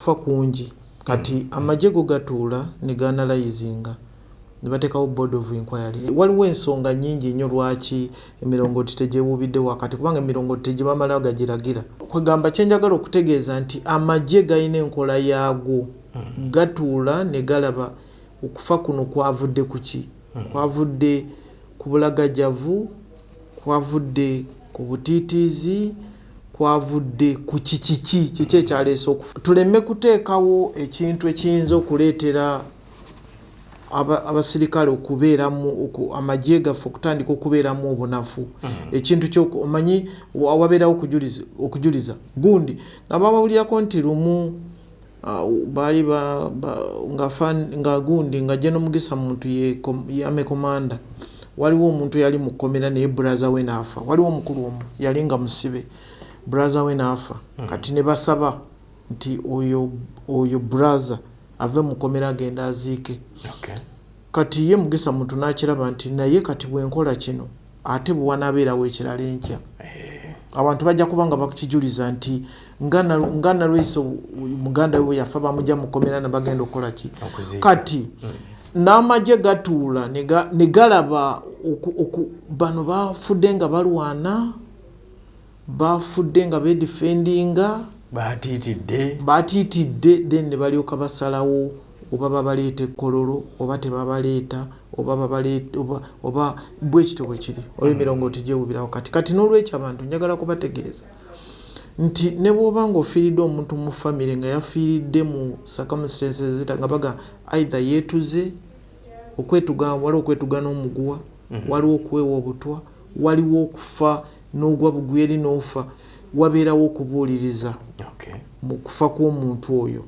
okufa kungi kati amagye go gatuula ne ganalayizinga ne bateekawo board of inquiry. Waliwo ensonga nnyingi nnyo lwaki emirongooti tegyewuubidde wakati kubanga emirongooti tegibamala gagiragira. Kwegamba kyenjagala okutegeeza nti amagye galina enkola yaago gatuula ne galaba okufa kuno kwavudde ku ki? Kwavudde ku bulagajavu, kwavudde ku butiitiizi, kwavudde ku kiki ekyaleese okufa. Tuleme kuteekawo ekintu ekiyinza okuleetera abasirikale okubeeramu amagye gaffe okutandika okubeeramu obunafu. Ekintu ky'omanyi awabeerawo okujuliza gundi nabawulirako nti lumu baali nga gundi nga Gen. Mugisa muntu yame komanda, waliwo omuntu yali mu kkomera naye brother we naafa. Waliwo omukulu omu yali nga musibe, brother we naafa. Kati ne basaba nti oyo brother ave mu kkomera agenda aziike. Kati ye Mugisa muntu n'akiraba nti naye kati bwenkola kino ate bwanabeerawo ekirala enkya abantu bajja kubanga bakukijuliza nti nga Nalweyiso muganda we yafa bamujja mu kkomera ne bagenda okukola ki. Kati n'amagye gatuula ne galaba bano bafudde nga balwana, bafudde nga beedifendinga, baatiitidde then ne balyoka basalawo oba babaleeta ekkololo oba tebabaleeta oba bwekito bwe kiri oba emirongooti gyewubirawo kati n'olwekyo abantu njagala kubategeeza nti ne bw'oba ng'ofiiridde omuntu mu famire nga yafiiridde mu circumstances nga baga either yeetuze waliwo okwetuga n'omuguwa, waliwo okuweewa obutwa, waliwo okufa n'ogwa bugweri n'ofa, wabeerawo okubuuliriza mu kufa kw'omuntu oyo.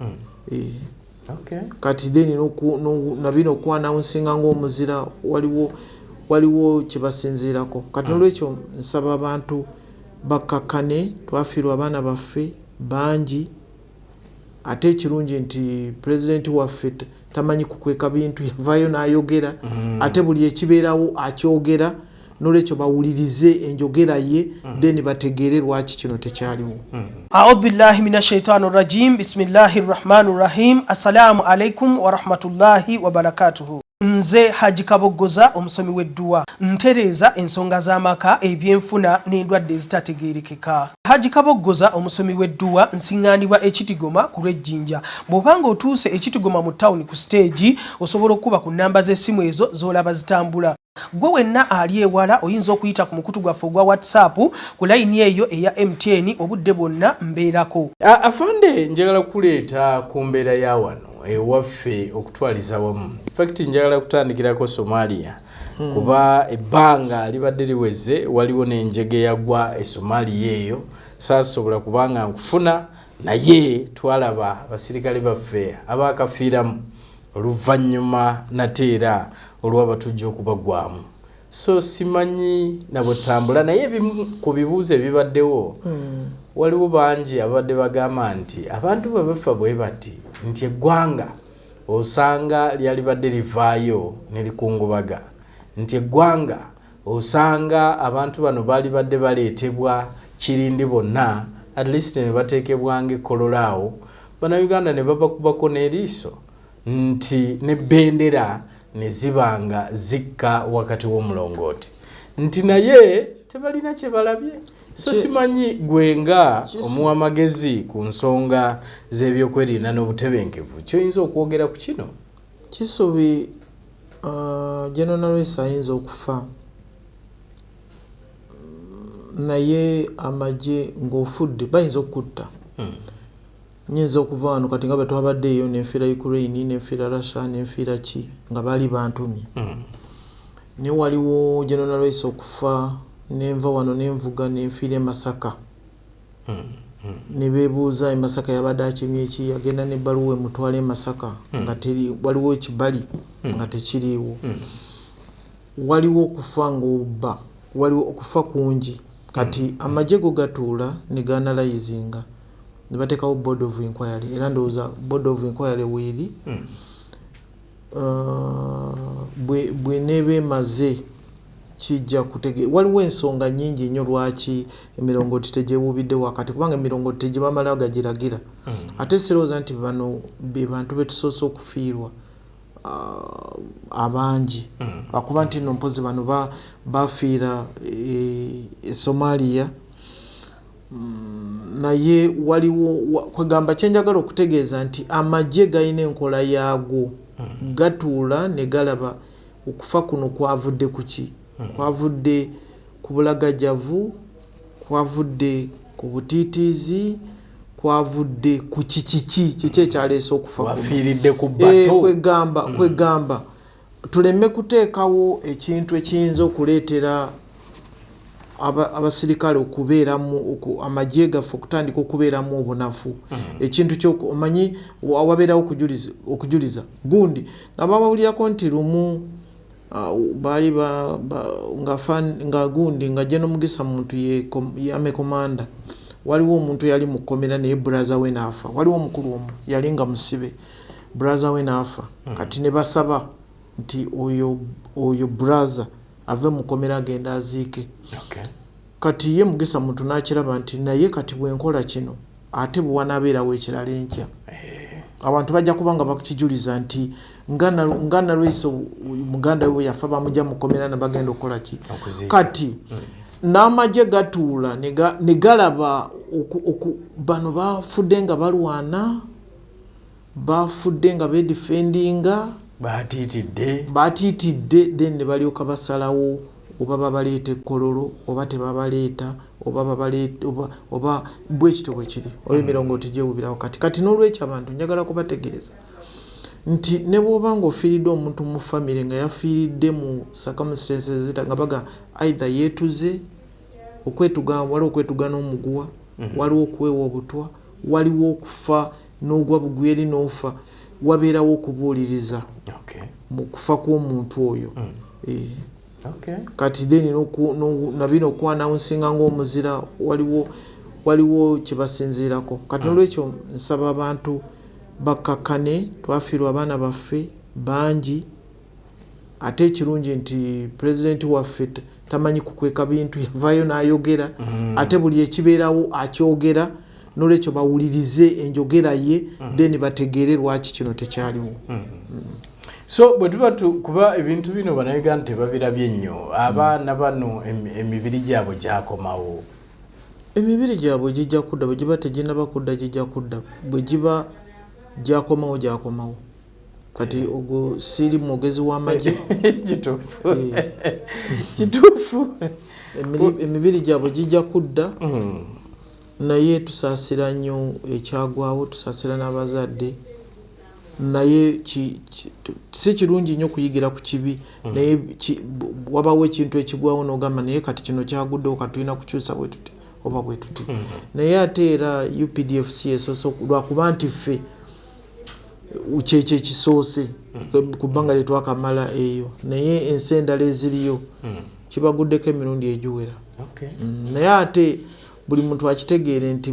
Kati then nabino okwanawunsinga ng'omuzira waliwo kye basinziirako. Kati n'olwekyo nsaba abantu bakkakkane, twafiirwa abaana baffe bangi ate ekirungi nti pulezidenti waffe tamanyi kukweka bintu, yavaayo n'ayogera ate buli ekibeerawo akyogera, n'olwekyo bawulirize enjogera ye then bategeere lwaki kino tekyaliwo. A'udhu billahi minash shaitani rrajim. Bismillahir rahmanir rahim. Assalamu alaikum wa rahmatullahi wa barakatuhu. Nze Haji Kaboggoza omusomi w'edduwa ntereeza ensonga z'amaka, ebyenfuna n'endwadde ezitategeerekeka. Haji Kaboggoza omusomi w'edduwa nsiŋŋaanibwa Ekitigoma ku Lwejjinja. Bw'obanga otuuse Ekitigoma mu ttawuni ku siteegi osobola okuba ku nnamba z'essimu ezo z'olaba zitambula. Gwe wenna ali ewala oyinza okuyita ku mukutu gwaffe ogwa WhatsApp ku layini eyo eya MTN obudde bwonna mbeerako. Afande njagala kuleeta ku mbeera ya wano ewaffe okutwaliza wamu. Fact njagala kutandikirako Somalia kuba ebbanga libadde liweze waliwo n'enjege yagwa e Somalia eyo saasobola kubanga nkufuna naye twalaba basirikale baffe abaakafiiramu oluvannyuma nateera olw'abatujju okubagwamu. So simanyi nabo tambula naye ebimu ku bibuuzo ebibaddewo waliwo bangi abadde bagamba nti abantu babafa bwe bati nti eggwanga osanga lyali badde livaayo ne likungubaga, nti eggwanga osanga abantu bano baali badde baleetebwa kirindi bonna at least ne bateekebwanga ekkololaawo, Bannayuganda ne babakubako n'eriiso nti ne bendera ne zibanga zikka wakati w'omulongooti nti naye tebalina kye balabye. So simanyi gwenga omuwa magezi ku nsonga z'ebyokwerinda n'obutebenkevu kyoyinza okwogera ku kino. Kisubi Gen. Nalweyiso ayinza okufa naye amagye ng'ofudde bayinza okutta. Nyinza okuva wano kati nga bwe twabaddeeyo n'enfiira Ukraine n'enfiira Russia n'enfiira ki nga baali bantumye. Ne waliwo Gen. Nalweyiso okufa nenva wano nenvuga nenfiira e Masaka. Ne beebuuza e Masaka yabadde akimye eki, yagenda n'ebbaluwa emutwala e Masaka nga waliwo ekibali nga tekiriiwo. Waliwo okufa ng'obba, waliwo okufa kungi kati amagye go gatuula ne ganalayizinga ne bateekawo board of inquiry era ndowooza board of inquiry weeri bwe neeba emaze kijja kutegeera waliwo ensonga nnyingi nnyo lwaki emirongooti tegyewuubidde wakati kubanga emirongooti tegibamala gagiragira ate sirowooza nti bano be bantu betusoose okufiirwa abangi akuba nti no mpozi bano bafiira e Somalia naye waliwo kwegamba kyenjagala okutegeeza nti amagye galina enkola yaago gatuula ne galaba okufa kuno kwavudde ku ki kwavudde ku bulagajjavu kwavudde ku butiitiizi kwavudde ku kiki ekyaleese okufa wafiiridde ku bato kwegamba tuleme kuteekawo ekintu ekiyinza okuleetera abasirikale okubeeramu amagye gaffe okutandika okubeeramu obunafu ekintu kyomanyi awabeerawo okujuliza gundi nababawulirako nti lumu baali nga gundi nga Gen Mugisa muntu yame komanda waliwo omuntu yali mu kkomera naye brother we naafa waliwo omukulu omu yali nga musibe brother we naafa kati ne basaba nti oyo brother ave mu kkomera agenda aziike kati ye Mugisa muntu n'akiraba nti naye kati bwenkola kino ate bwanabeerawo ekirala enkya abantu bajja kubanga bakijuliza nti nga Nalweyiso muganda we yafa bamujja mu kkomera ne bagenda okukola ki kati n'amagye gatuula ne galaba bano bafudde nga balwana bafudde nga bedefendinga batiitidde then ne balyoka basalawo oba babaleeta ekkololo oba tebabaleeta oba bwekityo bwe kiri oba emirongooti gyewubirawo kati n'olwekyo abantu njagala kubategeeza nti ne bw'oba ng'ofiiridde omuntu mu famire nga yafiiridde mu circumstances zita nga baga either yeetuze waliwo okwetuga n'omuguwa waliwo okuweewa obutwa waliwo okufa n'ogwa bugweri n'ofa wabeerawo okubuuliriza mu kufa kw'omuntu oyo kati then nabino okwanawunsinga ng'omuzira waliwo kyebasinziirako kati n'olwekyo nsaba abantu bakkakkane twafiirwa abaana baffe bangi ate ekirungi nti pulezidenti waffe tamanyi kukweka bintu yavaayo n'ayogera ate buli ekibeerawo akyogera n'olwekyo bawulirize enjogera ye then bategeere lwaki kino tekyaliwo so bwe tuba kuba ebintu bino bannayuganda tebabirabye nnyo abaana bano emibiri gyabwe gyakomawo emibiri gyabwe gijja kudda bwe giba teginaba kudda gijja kudda bwe giba gyakomawo kati ogwo siiri mwogezi w'amagye kituufu emibiri gyabwe gijja kudda naye tusaasira nnyo ekyagwawo tusaasira n'abazadde naye si kirungi nnyo kuyigira ku kibi naye wabawo ekintu ekigwawo n'ogamba naye kati kino kyaguddewo kati tulina kukyusa bwe tuti oba bwe tuti naye ate era UPDFC esoose lwakuba nti ffe kyekyo ekisoose ku bbanga lye twakamala eyo naye ensi endala eziriyo kibaguddeko emirundi egiwera naye ate buli muntu akitegeere nti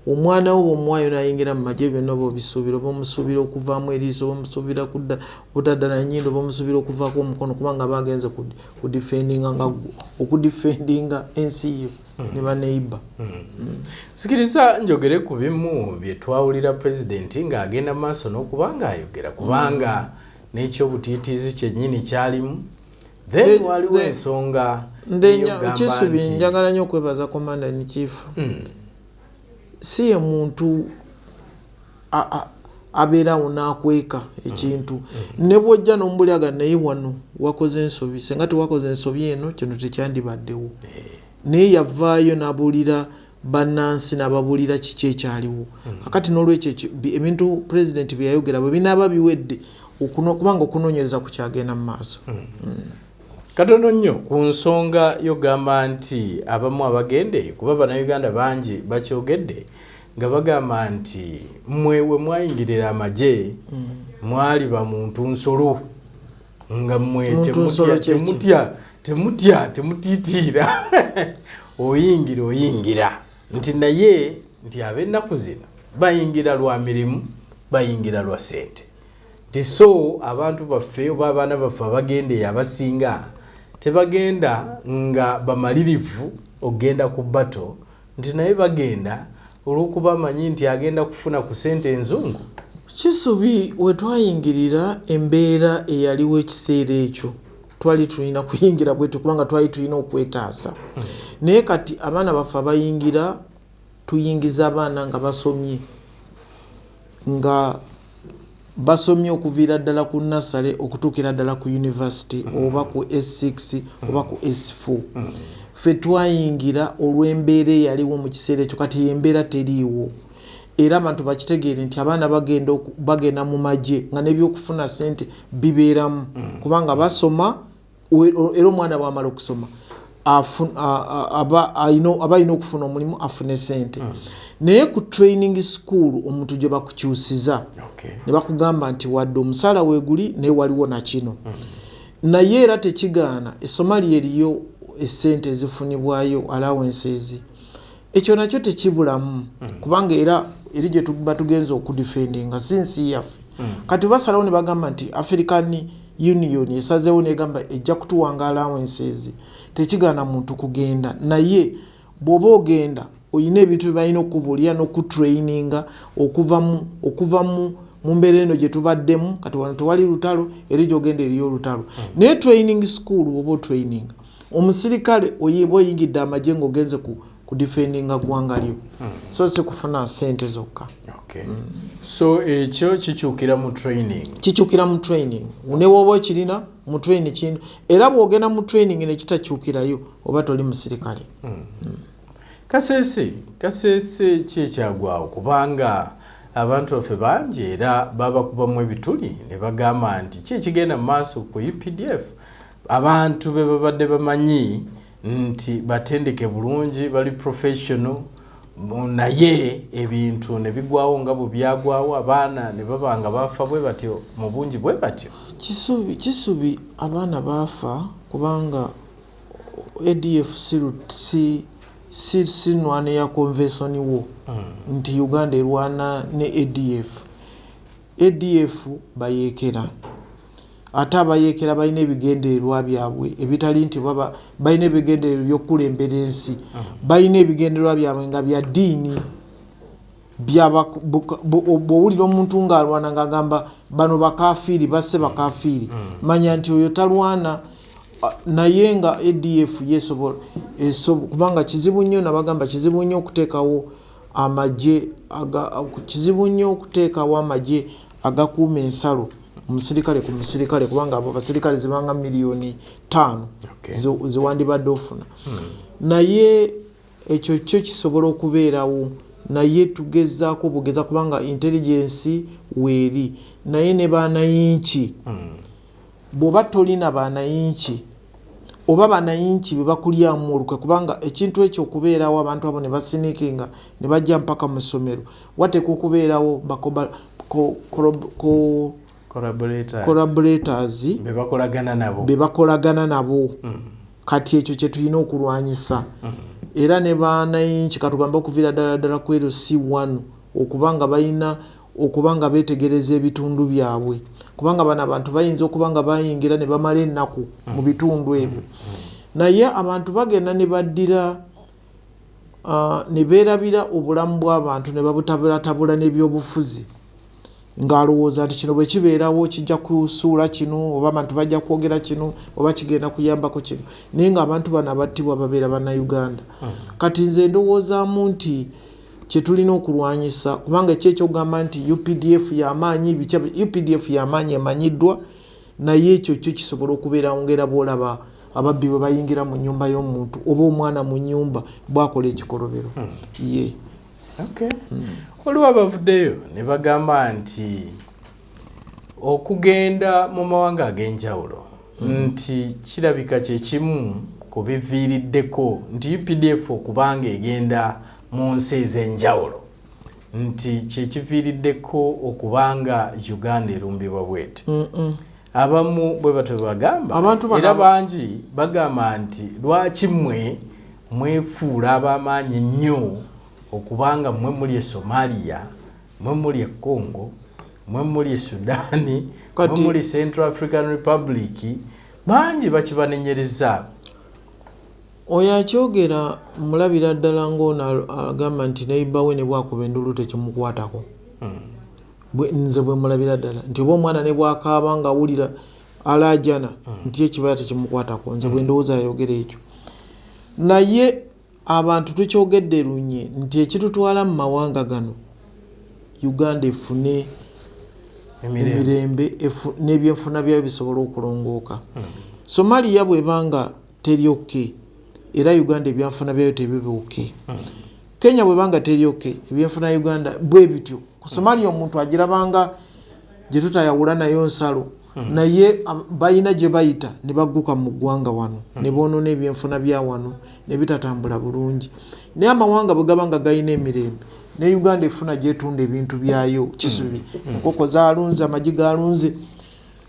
omwana wo bw'omuwaayo n'ayingira mu magye byonna oba obisuubira oba omusuubira okuvaamu eriiso oba omusuubira butaddala nnyindo oba omusuubira okuvaako omukono kubanga bagenze okudifendinga ensi yo ne baneiba sikiriza njogere ku bimu bye twawulira pulezidenti ng'agenda maaso n'okuba ng'ayogera kubanga n'ekyobutiitiizi kyennyini kyalimu then waliwo ensonga kisubi njagala nnyo okwebaza komanda in chief si ye muntu abeerawo n'akweka ekintu ne bw'ojja n'omubulyaga naye wano wakoze ensobi senga tewakoze ensobi eno kino tekyandibaddewo naye yavaayo n'abuulira bannansi n'ababuulira kiki ekyaliwo kakati n'olwekyo ebintu pulezidenti bye yayogera bwe binaaba biwedde kubanga okunoonyereza ku kyagenda mu maaso katono nnyo ku nsonga yogamba nti abamu abagende kuba bannayuganda bangi bakyogedde nga bagamba nti mmwe we mwayingirira amagye mwali ba muntu nsolo nga mmwe temutiitiira oyingira nti naye nti ab'ennaku zino bayingira lwa mirimu bayingira lwa ssente nti so abantu baffe oba abaana baffe abagendeyo abasinga tebagenda nga bamalirivu ogenda ku bato nti naye bagenda olw'okuba amanyi nti agenda kufuna ku ssente enzungu. Kisubi we twayingirira embeera eyaliwo ekiseera ekyo twali tulina kuyingira bwetu kubanga twali tulina okwetaasa. Naye kati abaana baffe abayingira tuyingiza abaana nga basomye okuviira ddala ku nasale okutuukira ddala ku university oba ku S6 oba ku S4. Ffe twayingira olw'embeera eyaliwo mu kiseera ekyo, kati embeera teriiwo. Era abantu bakitegeere nti abaana bagenda mu magye nga n'ebyokufuna ssente bibeeramu kubanga basoma era omwana bw'amala okusoma aba alina okufuna omulimu afune ssente. Naye ku training school omuntu gye bakukyusiza ne bakugamba nti wadde omusaala weeguli naye waliwo na kino. Naye era tekigaana e Somalia eriyo essente ezifunibwayo allowances. Ekyo nakyo tekibulamu kubanga era eri gye tuba tugenza okudefendinga sinsi yaffe. Kati basalawo ne bagamba nti African Union esazeewo negamba ejja kutuwanga allowances. Tekigaana muntu kugenda, naye bw'oba ogenda oyina ebintu bye balina okubuulira n'okutraininga okuva mu mbeera eno gye tubaddemu. Kati wano tewali lutalo, eri gy'ogenda eriyo olutalo. Naye training school bw'oba training omusirikale oyiba oyingidde amagye ng'ogenze ku defendinga ggwanga lyo, so si kufuna ssente zokka. So ekyo kikyukira mu training. Ne woba okirina mu training kino, era bw'ogenda mu training ne kitakyukirayo oba toli musirikale. Kasese ki ekyagwawo kubanga abantu baffe bangi era babakubamu ebituli ne bagamba nti ki ekigenda mu maaso ku UPDF. Abantu be babadde bamanyi nti batendeke bulungi bali professional, naye ebintu ne bigwawo nga bwe byagwawo, abaana ne babanga bafa bwe batyo mu bungi bwe batyo. Kisubi abaana bafa kubanga ADF si nwana ya convention wo nti Uganda erwana ne ADF bayekera. Ate abayekera balina ebigendererwa byabwe ebitali nti baba balina ebigendererwa by'okulembera ensi, balina ebigendererwa byabwe nga bya ddiini. Bw'owulira omuntu ng'alwana ng'agamba bano bakafiiri basse bakafiiri, manya nti oyo talwana. Naye nga ADF yesobola kubanga kizibu nnyo, nabagamba kizibu nnyo okuteekawo amagye agakuuma ensalo omusirikale ku musirikale kubanga abo abasirikale zibanga miliyoni 5 ziwandibadde ofuna. Naye ekyo kyo kisobola okubeerawo, naye tugezaako bugeza kubanga intelligence weeri. Naye ne baanayinki bw'oba tolina baanayinki oba baanayinki be bakulyamu olukwe kubanga ekintu ekyo okubeerawo abantu abo ne basinikinga ne bajja mpaka mu ssomero wateeka okubeerawo collaborators be bakolagana nabo. Kati ekyo kye tulina okulwanyisa. Era ne baanayinki katugamba okuviira ddala ku LC1 okubanga beetegereza ebitundu byabwe kubanga bano abantu bayinza okubanga bayingira ne bamala ennaku mu bitundu ebyo. Naye abantu bagenda ne baddira ne beerabira obulamu bw'abantu ne babutabulatabula n'ebyobufuzi ng'alowooza nti kino bwe kibeerawo kijja kusuula kino oba abantu bajja kwogera kino oba kigenda kuyambako kino, naye ng'abantu bano abattibwa babeera bannayuganda. Kati nze ndowoozaamu nti kye tulina okulwanyisa kubanga ekyokugamba nti UPDF y'amaanyi emanyiddwa, naye ekyo kyo kisobola okubeerawo ng'era bw'olaba ababbi bwe bayingira mu nnyumba y'omuntu oba omwana mu nnyumba bwakola ekikolobero. Waliwo abavuddeyo ne bagamba nti okugenda mu mawanga ag'enjawulo nti kirabika kye kimu ku biviiriddeko nti UPDF okubanga egenda mu nsi ez'enjawulo nti kye kiviiriddeko okubanga Uganda erumbibwa bweti. Abamu bwe batyo bagamba era bangi bagamba nti lwaki mwefuula ab'amaanyi nnyo okubanga mwe muli e Somalia, mwe muli e Congo, mwe muli e Sudani, mwe muli Central African Republic, bangi bakibanenyereza. Oyo akyogera mulabira ddala ng'ono agamba nti neiba we ne bwakuba endulu tekimukwatako. Nze bwe mulabira ddala nti oba omwana ne bwakaaba nga awulira alajana nti ekibala tekimukwatako. Nze bwe ndowooza ayogera ekyo. Naye abantu tukyogedde lunye nti ekitutwala mu mawanga gano Uganda efune emirembe n'ebyenfuna byayo bisobola okulongooka. Somalia bwebanga teri oke era Uganda ebyenfuna byayo tebibe oke. Kenya bwebanga teri oke ebyenfuna Uganda bwe bityo. Ku Somalia omuntu agirabanga gye tutayawula nayo nsalo naye balina gye bayita ne bagguka mu ggwanga wano ne boonona ebyenfuna bya wano ne bitatambula bulungi. Naye amawanga bwe gabanga galina emirembe ne Uganda efuna gyetunda ebintu byayo kisubi nkoko zaalunze amagi gaalunze.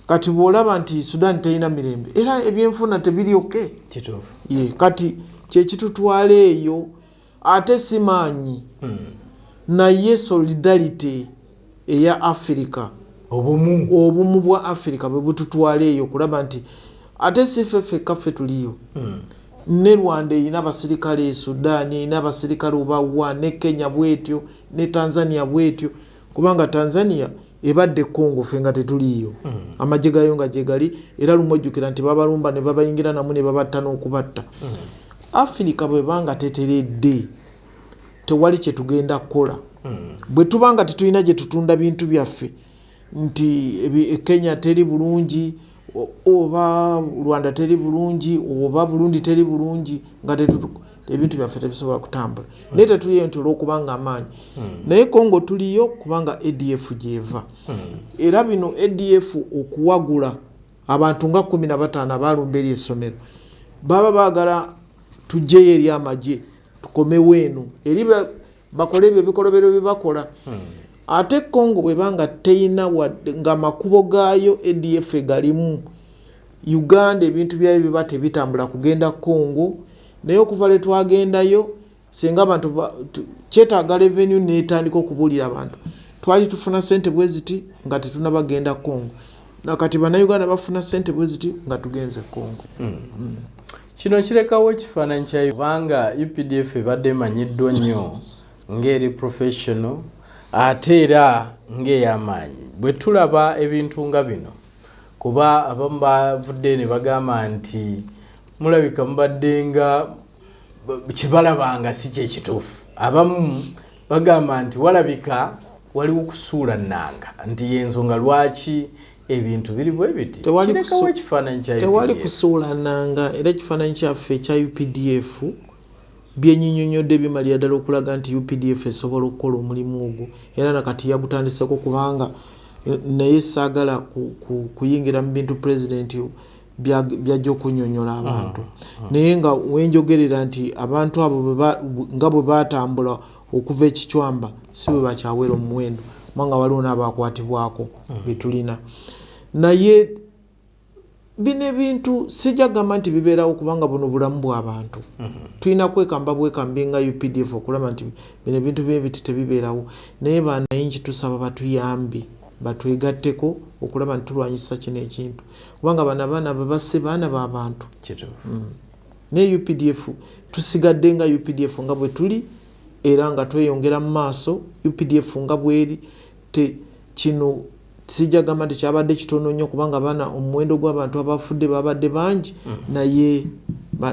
Kati bw'olaba nti Sudan terina mirembe era ebyenfuna tebiri oke. Kati kyekitutwala eyo ate simaanyi naye solidarity eya Africa obumu bwa Africa bwe bututwala eyo kulaba nti ate sifefe kaffe tuliyo. Ne Rwanda erina abasirikale, Sudan erina abasirikale obawa, ne Kenya bwetyo, ne Tanzania bwetyo kubanga Tanzania ebadde Congo fe nga tetuliyo. Amagye gayo nga gye gali era lumojjukira nti babalumba ne babayingira namu ne babatta n'okubatta. Africa bwebanga teteredde tewali kye tugenda kukola. Bwe tubanga tetulina gye tutunda bintu byaffe nti Kenya teri bulungi oba Rwanda teri bulungi oba Burundi teri bulungi nga ebintu byaffe tebisobola kutambula. Naye tetuliyo nti olw'okubanga amaanyi. Naye Congo tuliyo kubanga ADF gyeva. Era bino ADF okuwagula abantu nga 15 balumba eri essomero baba baagala tujjeyo eri amagye tukomewo eno eri bakole ebyo bikolobero bye bakola. Ate Congo bwebanga teyina nga makubo gaayo ADF galimu Uganda ebintu byayo biba tebitambula kugenda Congo. Naye okuva lwe twagendayo singa abantu kyetaaga revenue n'etandika okubuulira abantu twali tufuna ssente bwe ziti nga tetunabagenda Congo nakati bannayuganda bafuna ssente bwe ziti nga tugenze Congo. Kino kirekawo ekifaananyi kya kubanga UPDF ebadde emanyiddwa nnyo ng'eri professional ate era ng'ey'amaanyi. Bwe tulaba ebintu nga bino kuba abamu bavudde ne bagamba nti mulabika mubadde nga kibalabanga si kyekituufu. Abamu bagamba nti walabika waliwo kusuula nnanga nti y'ensonga lwaki ebintu biri bwe biti. Kirekawo ekifaananyi kya tewali kusuula nnanga era ekifaananyi kyaffe ekya UPDF byenyinyonyodde bimalira ddala okulaga nti UPDF esobola okukola omulimu ogwo era nakati yagutandiseko kubanga naye saagala kuyingira mu bintu pulezidenti byajja okunyonyola abantu. Naye nga wenjogerera nti abantu abo nga bwe batambula okuva ekicwamba si bwe bakyawera omuwendo kubanga waliwo n'abakwatibwako betulina. Naye bino ebintu sijja gamba nti bibeerawo kubanga buno bulamu bw'abantu. Tulina kwekamba bwekambi nga UPDF okulaba nti bino ebintu bye biti tebibeerawo. Naye bannayingi tusaba batuyambe batwegatteko okulaba nti tulwanyisa kino ekintu kubanga bano abaana babasse baana b'abantu. Naye UPDF tusigadde nga UPDF nga bwe tuli era nga tweyongera mu maaso. UPDF nga bweri kino sijja gamba nti kyabadde kitono nnyo kubanga abaana omuwendo gw'abantu abafudde babadde bangi naye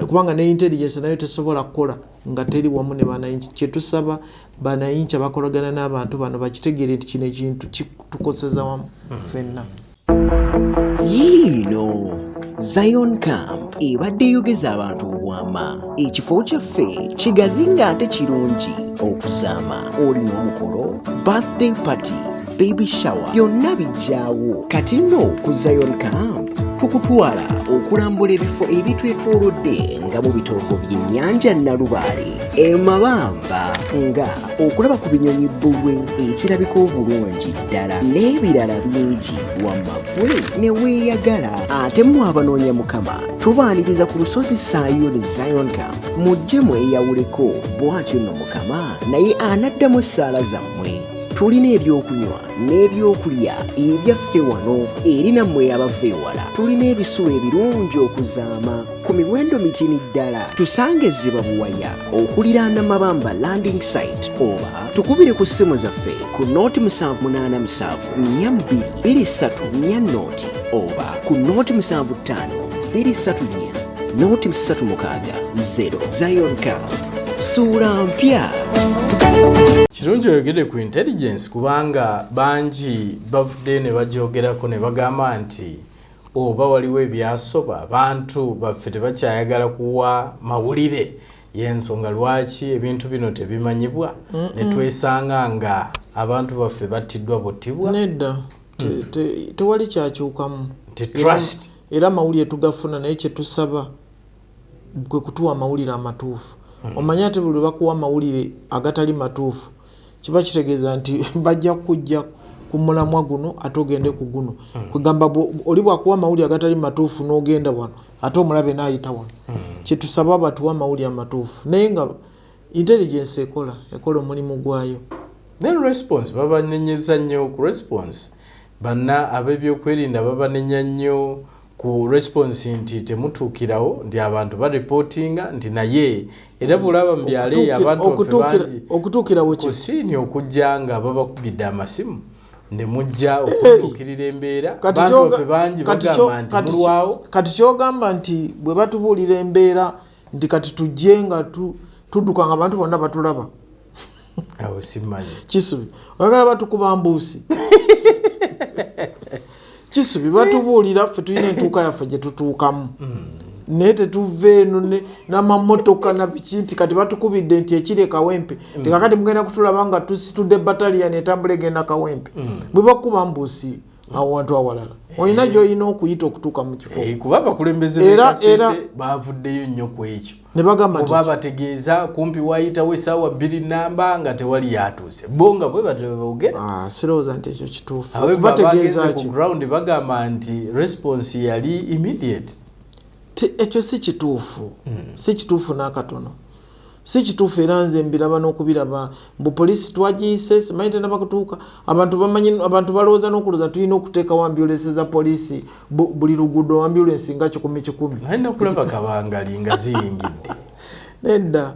kubanga ne intelligence nayo tesobola kukola nga teri wamu ne banayingi. Kyetusaba banayingi abakolagana n'abantu bano bakitegeere nti kino ekintu kitukoseza wamu ffenna. Yiino Zion Camp ebadde yogeza abantu obwama. Ekifo kyaffe kigazi ng'ate kirungi okuzaama. Olina omukolo, birthday party, baby shower byonna bijjaawo. Kati nno ku Zion Camp tukutwala okulambula ebifo ebitwetoolodde nga mu bitoogo by'ennyanja Nalubaale, Mabamba nga okulaba ku binyonyi bbulwe ekirabika obulungi ddala n'ebirala bingi wamagwe ne weeyagala. Ate mmwe abanoonya Mukama tubaaniriza ku lusozi Sayoni Zion Camp mujje mweyawuleko bw'atyo nno Mukama naye anaddamu essaala zammwe. tulina ebyokunywa n'ebyokulya ebyaffe wano eri nammwe abava ewala. Tulina ebisuwa ebirungi okuzaama ku miwendo mitini ddala. Tusange Ziba Buwaya okuliraana Mabamba landing site oba tukubire ku ssimu zaffe ku 0787 42 23 oba ku 075 234 036 Zion Camp. Sura mpya. Kirungi oyogere ku intelligence kubanga bangi bavudde ne bagyogerako ne bagamba nti oba waliwo ebyasoba abantu baffe tebakyayagala kuwa mawulire y'ensonga lwaki ebintu bino tebimanyibwa ne twesanga nga abantu baffe battiddwa buttibwa. Nedda tewali kyakyukamu. Trust. Era mawulire tugafuna naye kyetusaba kwe kutuwa mawulire amatuufu. Omanya ate buli bakuwa mawulire agatali matuufu kiba kitegeeza nti bajja kujja ku mulamwa guno ate ogende ku guno. Kugamba oli bwakuwa mawulire agatali matuufu n'ogenda wano ate omulabe n'ayita wano. Kyetusaba batuwa mawulire amatuufu naye nga intelligence ekola omulimu gwayo. Then response babanenyeza nnyo ku response. Banna ab'ebyokwerinda babanenya nnyo ku response nti temutuukirawo nti abantu bareportinga nti naye era bulaba mu byale abantu baffe bangi okutuukirawo kusini okujja nga babakubidde amasimu ne mujja okutuukirira embeera abantu baffe bangi bagamba nti mulwawo. Kati kyogamba nti bwe batubuulira embeera nti kati tujje nga tudduka nga abantu bonna batulaba. Awo simanyi. Kisubi oyagala batukuba mbuusi. Kisubi batubuulira ffe tulina entuuka yaffe gye tutuukamu. Naye tetuve eno n'amamotoka na biki nti kati batukubidde nti ekiri Kawempe. Kakati mugenda kutulaba nga tusitudde battalion etambula egenda Kawempe. Bwe bakuba mbuusi awantu awalala. Olina gy'olina okuyita okutuuka mu kifo. Kuba abakulembeze b'e Kasese baavuddeyo nnyo ku ekyo. Ne bagamba nti bategeeza kumpi wayitawo essaawa 2 namba nga tewali yatuuse. Bo nga bwe bategeeza. Sirowooza nti ekyo kituufu. Bategeeza ki? Ku ground bagamba nti response yali immediate. Ekyo si kituufu. Si kituufu n'akatono. Si kituufu era nze mbiraba n'okubiraba. Mbu poliisi twagiyise simanyi tena bakutuuka. Abantu balowooza n'okulooza tulina okuteekawo ambulance za poliisi buli luguudo ambulance nga 10. Nalina kulaba kabangali nga ziyingidde. Nedda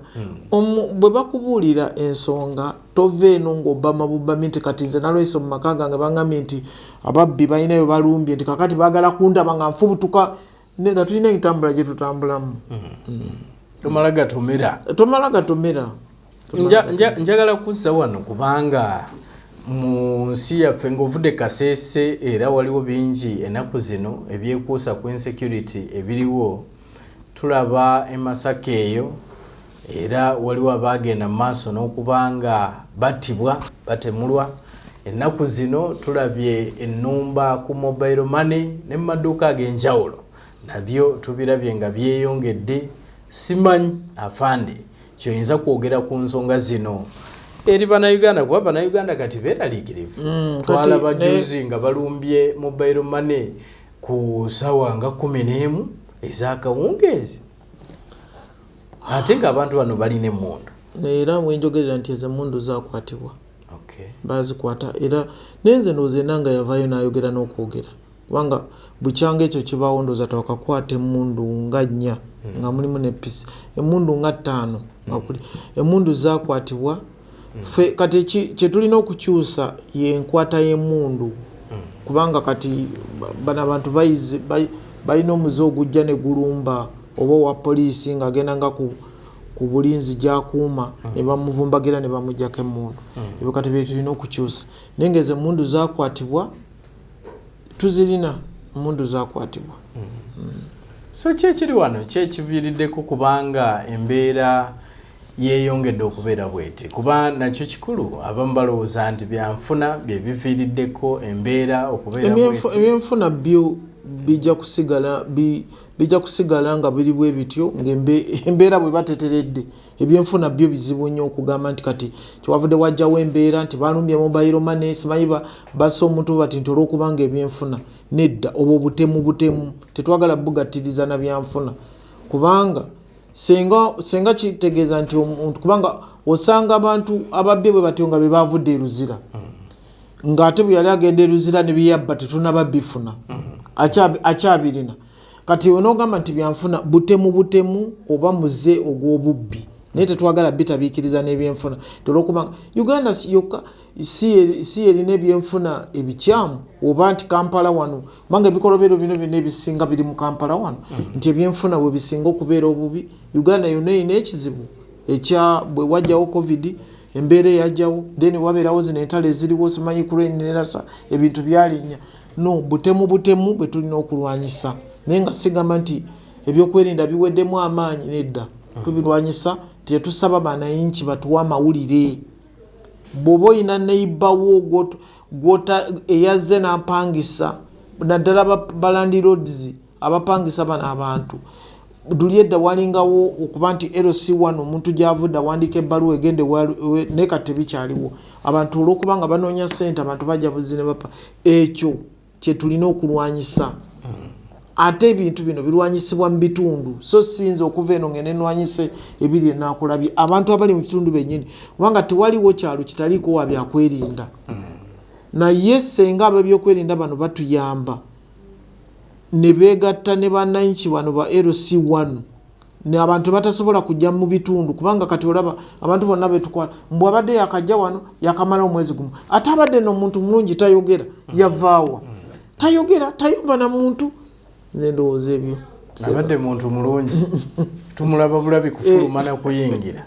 bwe bakubuulira ensonga tova eno ng'obba bubami nti kati nze nalweso mu maka gange bangambye nti ababbi balinayo balumbye nti kakati baagala kundaba nga nfubutuka. Nedda tulina entambula gye tutambulamu. Tomala gatomera. Njagala kuzza wano kubanga mu nsi yaffe ng'ovudde Kasese era waliwo bingi ennaku zino ebyekuusa ku insecurity ebiriwo. Tulaba e Masaka eyo era waliwo abaagenda mu maaso n'okubanga battibwa batemulwa. Ennaku zino tulabye ennumba ku mobile money ne mu maduuka ag'enjawulo nabyo tubirabye nga byeyongedde. Simanyi afande kyoyinza kwogera ku nsonga zino eri bannayuganda kuba bannayuganda kati beeraliikirivu. Twalaba juzi nga balumbye mobile money ku ssaawa nga 11 ez'akawungeezi ate ng'abantu bano balina emmundu. Era bwenjogerera nti ezo emmundu zaakwatibwa. Bazikwata era nenze ndowooza enanga yavaayo n'ayogera n'okwogera kubanga bukyanga ekyo kibaawo ndowooza tewakakwata emmundu nga 4 nga mulimu n'episi emmundu nga 5 emmundu zaakwatibwa. Kati kyetulina okukyusa yenkwata y'emmundu kubanga kati bano abantu balina omuze ogujja ne gulumba oba wa poliisi ng'agenda nga ku bulinzi gy'akuuma ne bamuvumbagira ne bamuggyako emmundu. Ebyo kati bye tulina okukyusa naye ng'ezo emmundu zaakwatibwa tuzirina emmundu zaakwatibwa. So kyekiri wano kyekiviiriddeko kubanga embeera yeeyongedde okubeera bweti kuba nakyo kikulu abamu balowooza nti byanfuna bye biviiriddeko embeera okubeera bweti. Ebyenfuna byo bijja kusigala nga biri bwe bityo ng'embeera bwe bateteredde. Ebyenfuna byo bizibu nnyo okugamba nti kati kiwavudde wajjawo embeera nti balumbye mobile money simanyi bassa omuntu bati nti olw'okubanga ebyenfuna. Nedda obwo butemu tetwagala bugattiriza na byanfuna kubanga senga kitegeeza nti omuntu kubanga osanga abantu ababbi bwe batyo nga be baavudde eruzira ng'ate bwe yali agenda eruzira ne biyabba tetunaba bifuna akyabirina kati onogamba nti byanfuna butemu oba muze ogw'obubbi naye tetwagala bitabiikiriza n'ebyenfuna olwokubanga Uganda yokka si erina ebyenfuna ebikyamu oba nti Kampala wano kubanga ebikolobero bino byonna ebisinga biri mu Kampala wano nti ebyenfuna bwe bisinga okubeera obubi. Uganda yonna erina ekizibu ekya bwe wajjawo COVID embeera eyajjawo then wabeerawo zino entalo eziriwo simanyi Ukraine nerasa ebintu byalinnya no butemu bwe tulina okulwanyisa naye nga sigamba nti ebyokwerinda biweddemu amaanyi nedda tubirwanyisa tetusaba banayinki batuwa amawulire. Bw'oba oyina neighborwo eyazze n'apangisa naddala balandi roads abapangisa bano abantu duli edda walingawo okuba nti LC1 omuntu gy'avudde awandiika ebbaluwa egende naye kati tebikyaliwo abantu olw'okubanga banoonya ssente abantu bajja buzi ne bapa ekyo kye tulina okulwanyisa. Ate ebintu bino birwanyisibwa mu bitundu so sinze okuva eno ngene nwanyise ebiri enakulabye abantu abali mu kitundu bennyini kubanga tewaliwo kyalo kitaliiko wa byakwerinda naye senga ab'ebyokwerinda bano batuyamba ne beegatta ne bannanki bano ba LC1 ne abantu batasobola kujja mu bitundu kubanga kati olaba abantu bonna betukwala mbw abadde yakajja wano yakamala omwezi gumu ate abadde n'omuntu mulungi tayogera yavaawa tayogera tayumba na muntu nze ndowooza ebyo abadde muntu mulungi tumulaba bulabi kufuluma na kuyingira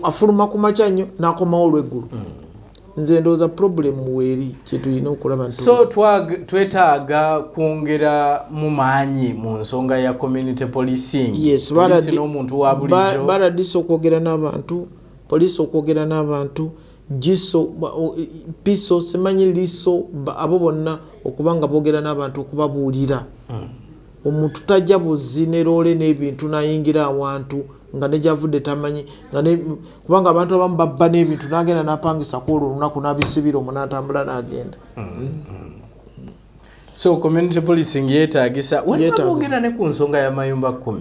afuluma ku makya nnyo n'akomawo olw'eggulu nze ndowooza problem weeri kyetulina okulaba so twetaaga kwongera mu maanyi mu nsonga ya community policing. Yes, polisi n'omuntu wa bulijjo baradise okwogera n'abantu polisi okwogera n'abantu jiso piso simanyi liso abo bonna okubanga boogera n'abantu okubabuulira omuntu tajja buzi ne loole n'ebintu nayingira awantu nga nejavudde tamanyi kubanga abantu abamu babba n'ebintu n'agenda n'apangisa kwolwo olunaku n'abisibira omu n'atambula n'agenda. So community policing yeetaagisa waliboogera ne ku nsonga ya mayumba 10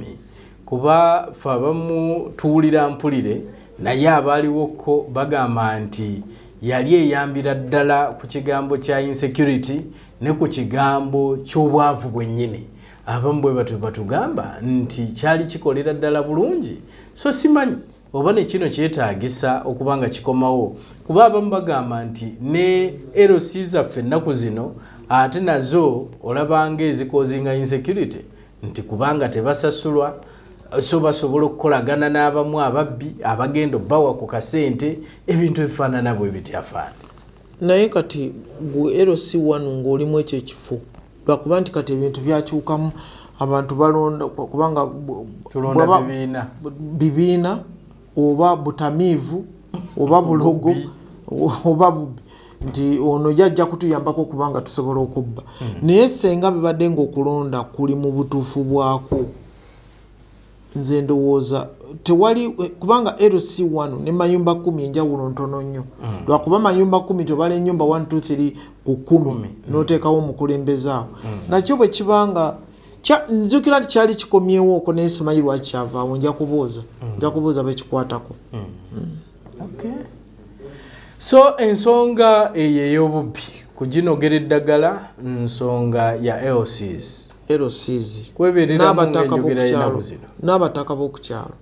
kuba fe abamu tuwulira mpulire naye abaaliwoko bagamba nti yali eyambira ddala ku kigambo kya insecurity ne ku kigambo ky'obwavu bwennyini. Abamu bwe batugamba nti kyali kikolera ddala bulungi so simanyi oba ne kino kyetaagisa okubanga kikomawo kuba abamu bagamba nti ne LC zaffe ennaku zino ate nazo olabanga ezikozinga insecurity nti kubanga tebasasulwa so basobola okukolagana n'abamu ababbi abagenda obbawa ku kasente ebintu ebifaanana bwe bityafaana naye kati gwe LC1 ng'olimu ekyo ekifo lwakuba nti kati ebintu byakyukamu abantu balonda kubanga tulonda bibiina oba butamiivu oba bulogo oba bubi nti ono jajja kutuyambako okubanga tusobola okubba naye senga bibadde ng'okulonda kuli mu butuufu bwako nze ndowooza tewali kubanga LC1 ne mayumba 10 enjawulo ntono nnyo lwakuba mayumba 10 tobala ennyumba 1 2 3 ku 10 n'oteekawo omukulembeze awo nakyo bwe kibanga nzukira nti kyali kikomyewo okwo naye simanyi lwaki kyavaawo nja kubuuza bekikwatako. So ensonga eyo ey'obubbi kuginogera eddagala nsonga ya LCs n'abataka b'okukyalo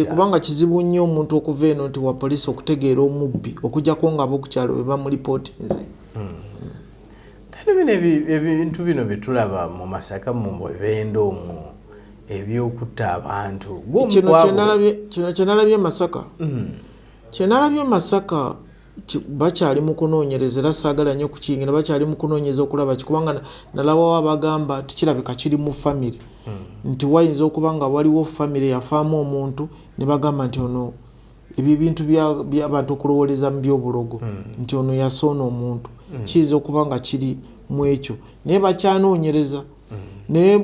kubanga kizibu nnyo omuntu okuva eno nti wa poliisi okutegeera omubbi okujjako nga ab'okukyalo be bamulipootinze. ebintu bino byetulaba mu masaka mu bwebenda omwo ebyokutta abantu kino kyenalabye masaka kyenalabye masaka bakyali mu kunoonyereza era saagala nnyo okukiyingira bakyali mu kunoonyeza okulaba kikubanga nalabawo abagamba tikirabika kiri mu famire nti wayinza okuba nga waliwo famire yafaamu omuntu ne bagamba nti ono ebyo bintu by'abantu okulowooleza mu by'obulogo nti ono yasoona omuntu kiyinza okuba nga kiri mu ekyo naye bakyanoonyereza naye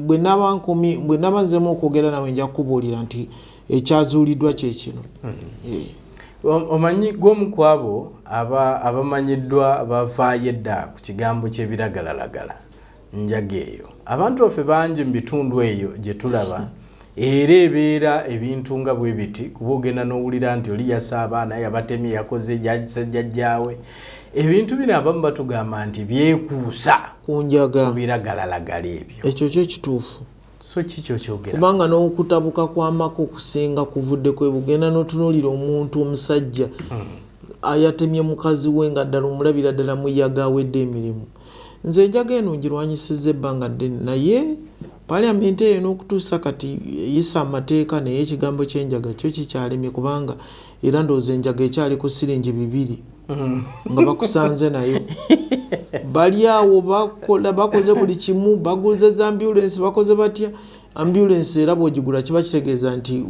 bwe naba nzemu okwogera nawe nja kukubuulira nti ekyazuuliddwa kyekino. Omanyi gwomu ku abo abamanyiddwa bavaayo edda ku kigambo ky'ebiragalalagala njaga eyo abantu baffe bangi mu bitundu eyo gye tulaba era ebeera ebintu nga bwe biti kuba ogenda n'owulira nti oli yasa abaana yabatemye yakoze jajjaawe ebintu bino abamu batugamba nti byekuusa kunjaga biragalalagala ebyo ekyo kyo kituufu so kikyo kyogera kubanga n'okutabuka kw'amaka okusinga kuvudde kwe bugenda n'otunuulira omuntu omusajja ayatemye mukazi we nga ddala omulabira ddala muyaga awedde emirimu. Nze enjaga eno ngirwanyisizza ebbanga ddene naye paliamenti eyo n'okutuusa kati eyisa amateeka naye ekigambo ky'enjaga kyo kikyalemye kubanga era ndowooza enjaga ekyali ku siringi 2 nga bakusanze nayo bali awo bakoze buli kimu baguze za ambulance bakoze batya ambulance era bw'ogigula kiba kitegeeza nti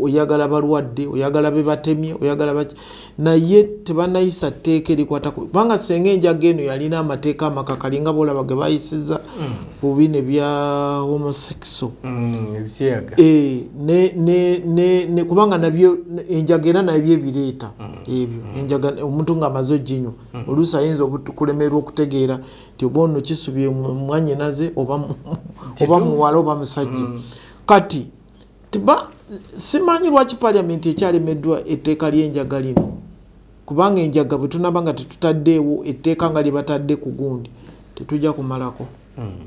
oyagala balwadde oyagala be batemye oyagala baki naye tebanayisa tteeka erikwata kubanga senga enjaga eno yalina amateeka amakakali nga boolaba ge bayisiza ku bino bya homosexual kubanga nabyo enjaga era nabyo ebireeta ebyo enjaga omuntu ng'amaze oginywa oluusi ayinza okulemerwa okutegeera nti oba ono kisubye mwanyinaze oba muwala oba musajja kati simanyi lwaki paliamenti ekyalemeddwa etteeka ly'enjaga lino kubanga enjaga bwe tunaba nga tetutaddeewo etteeka nga lye batadde ku gundi tetujja kumalako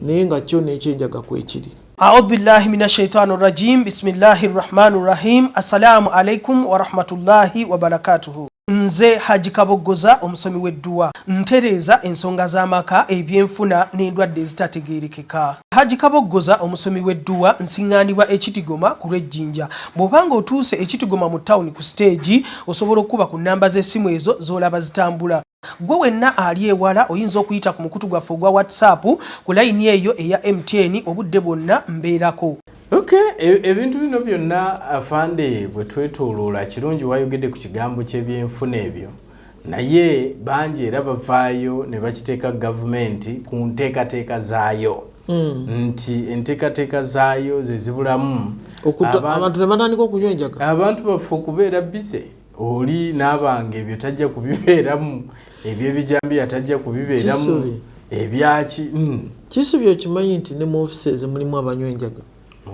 naye nga kyo n'ekyenjaga kwekiri. A'udhu billahi minash shaitani rajim. Bismillahir rahmanir rahim. Assalamu alaikum wa rahmatullahi wa barakatuhu. Nze Haji Kaboggoza omusomi w'edduwa ntereeza ensonga z'amaka ebyenfuna n'endwadde ezitategeerekeka. Haji Kaboggoza omusomi w'edduwa nsiŋŋaanibwa ekitigoma ku lw'ejjinja. Bw'obanga otuuse ekitigoma mu ttawuni ku siteegi osobola okuba ku nnamba z'essimu ezo z'olaba zitambula. Gwe wenna ali ewala oyinza okuyita ku mukutu gwaffe ogwa WhatsApp ku layini eyo eya MTN obudde bwonna mbeerako. Ebintu bino byonna afande bwe twetooloola kirungi wayogedde ku kigambo ky'ebyenfuna ebyo naye bangi era bavaayo ne bakiteeka gavumenti ku nteekateeka zaayo nti enteekateeka zaayo ze zibulamu abantu ne batandika okunywa enjaga abantu baffe okubeera bize oli n'abanga ebyo tajja kubibeeramu ebyo ebijambiya tajja kubibeeramu ebyaki Kisubi okimanyi nti ne mu offices mulimu abanywa enjaga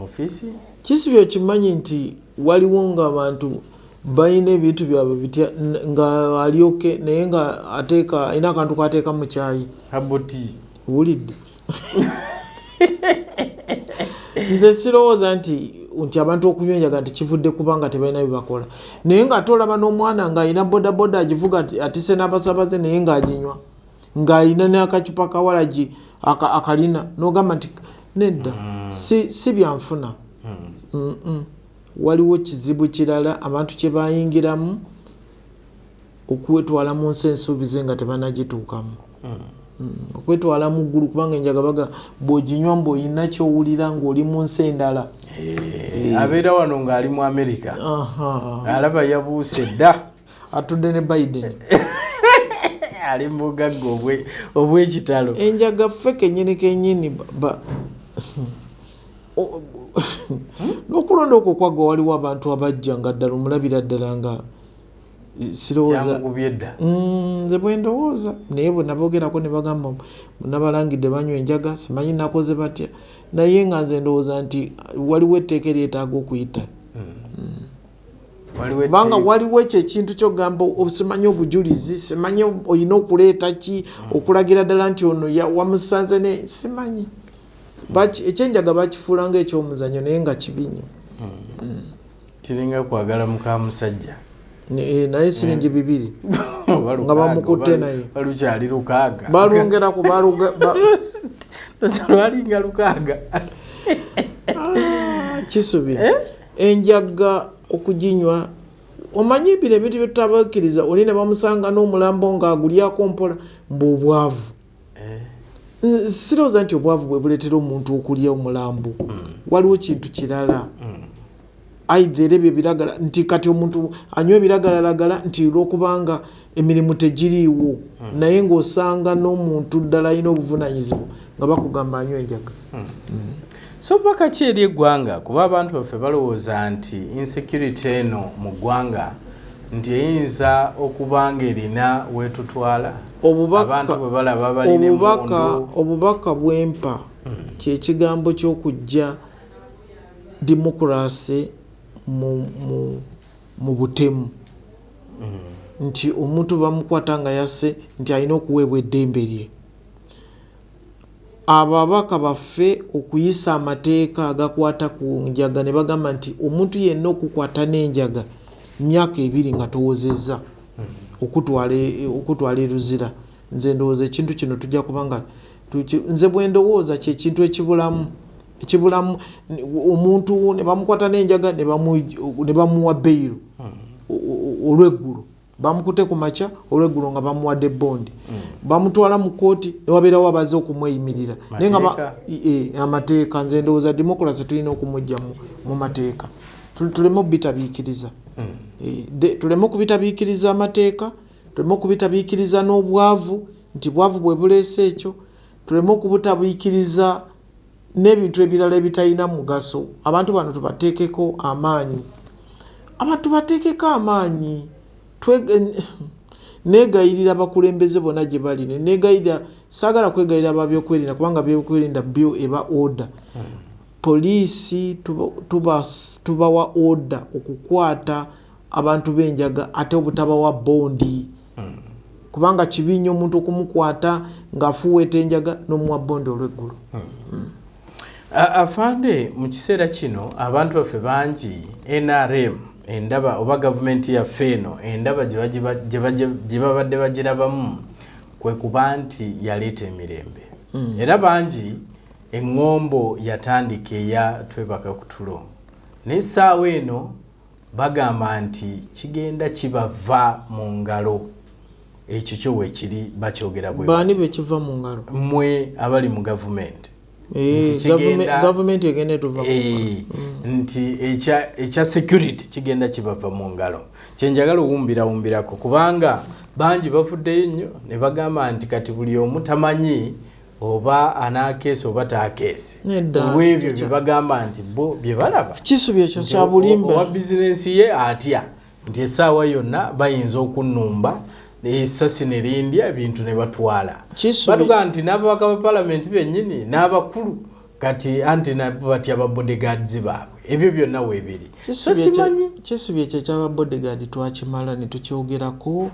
office Kisubi okimanyi nti waliwo ng'abantu balina ebintu byabwe bitya nga alyoke naye nga ateeka alina akantu k'ateeka mu kyayi haboti wulidde nze sirowooza nti abantu okunywa enjaga nti kivudde kubanga tebalina byebakola naye nga tolaba n'omwana ng'alina bodaboda agivuga atise n'abasabaze naye ng'aginywa ng'alina n'akacupa kawalagi akalina n'ogamba nti nedda si byanfuna waliwo kizibu kirala abantu kye bayingiramu okwetwala mu nsi ensuubize nga tebanagituukamu okwetwala mu ggulu kubanga enjaga baga bw'oginywa mbw'olina kyowulira ng'oli mu nsi endala abeera wano ng'ali mu Amerika alaba yabuuse dda atudde ne Biden ali mu bugagga obw'ekitalo enjaga ffe kennyini n'okulonda okwo kwagwa waliwo abantu abajja nga ddala omulabira ddala nga sirowooza nze bwe ndowooza naye bwe nabogerako ne bagamba nabalangidde banywa enjaga simanyi nakoze batya naye nga nze ndowooza nti waliwo etteeka eryetaaga okuyita kubanga waliwo ekyo ekintu kyogamba simanyi obujulizi simanyi olina okuleeta ki okulagira ddala nti ono wamusanze ne simanyi ekyenjaga bakifuula ng'ekyomuzanyo naye nga kibi nnyo kiringa kwagala muka musajja naye siringi 2 nga bamukutte naye balukyali 6 balwongeraku lwalinga 6 Kisubi enjaga okuginywa omanyi bino ebintu byetutabakkiriza oli ne bamusanga n'omulambo ng'agulyako mpola mb'obwavu sirowooza nti obwavu bwe buleetera omuntu okulya omulambo waliwo kintu kirala aidha ebyo biragala nti kati omuntu anywa ebiragalalagala nti olwokubanga emirimu tegiriiwo naye ng'osanga n'omuntu ddala alina obuvunanyizibwa nga bakugamba anywa enjaga so paka ki eri eggwanga kuba abantu baffe balowooza nti insecurity eno mu ggwanga nti eyinza okuba nga erina weetutwala abantu bwe balaba balina emmundu obubaka bwempa kyekigambo ky'okujja demokurasi mu butemu nti omuntu bamukwata nga yasse nti alina okuweebwa eddembe lye. Ababaka baffe okuyisa amateeka agakwata ku njaga ne bagamba nti omuntu yenna okukwata n'enjaga myaka 2 nga towozezza okutwala eruzira. Nze ndowooza ekintu kino tujja kubanga nze bwe ndowooza kyekintu ekibulamu omuntu ne bamukwata n'enjaga ne bamuwa beyiro olw'eggulu, bamukute ku makya olw'eggulu nga bamuwadde bondi, bamutwala mu kooti ne wabeerawo abaze okumweyimirira. Naye nga amateeka, nze ndowooza demokrasi tulina okumujja mu mateeka, tuleme okubitabiikiriza. Tuleme okubitabiikiriza amateeka, tuleme okubitabiikiriza n'obwavu nti bwavu bwe buleese ekyo, tuleme okubutabiikiriza n'ebintu ebirala ebitalina mugaso. Abantu bano tubateekeko amaanyi, abantu bateekeko amaanyi. Negayirira abakulembeze bonna gye bali, negayirira, saagala kwegayirira ababyokwerinda kubanga byokwerinda byo eba order. Poliisi tubawa order okukwata abantu b'enjaga ate obutabawa bondi, kubanga kibi nnyo omuntu okumukwata ng'afuuweta enjaga n'omuwa bondi olw'eggulu. Afande, mu kiseera kino abantu baffe bangi NRM endaba oba gavumenti yaffe eno endaba gye babadde bagirabamu kwe kuba nti yaleeta emirembe. Era bangi eŋŋombo yatandika eya twebaka ku tulo, n'essaawa eno bagamba nti kigenda kibava mu ngalo. Ekyo kyo weekiri bakyogera bwe baani bekiva mu ngalo? Mmwe abali mu gavumenti. Gavumenti egenda tuva nti ekya security kigenda kibava mu ngalo. Kyenjagala owumbirako kubanga bangi bafuddeyo nnyo ne bagamba nti kati buli omu tamanyi oba anakeesi oba taakeesi. Olw'ebyo bye bagamba nti bo bye balaba. Kisubi ekyo kya bulimba. Owa bizinensi ye atya nti essaawa yonna bayinza okunnumba essasi ne lindya ebintu ne batwala. Batuga nti n'ababaka ba palamenti bennyini n'abakulu kati anti batya ba bodyguards baabwe. Ebyo byonna weebiri. Kisubi ekyo ky'aba bodyguard twakimala ne tukyogerako,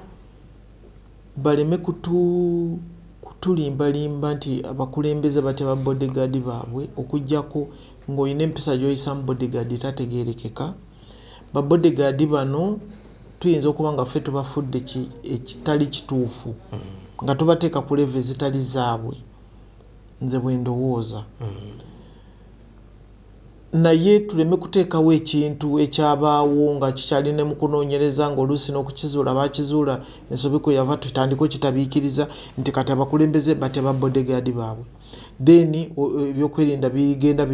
baleme kutulimbalimba nti abakulembeze batya ba bodyguard baabwe okujjako ng'olina empisa gy'oyisamu bodyguard tategeerekeka. Ba bodyguard bano tuyinza okuba nga ffe tubafudde ekitali kituufu nga tubateeka ku level ezitali zaabwe, nze bwe ndowooza. Naye tuleme kuteekawo ekintu ekyabaawo nga kikyalina mu kunoonyereza ng'oluusi n'okukizuula bakizuula ensobi kwe yava tutandika okitabiikiriza nti kati abakulembeze batya ba bodyguard baabwe, then ebyokwerinda bigenda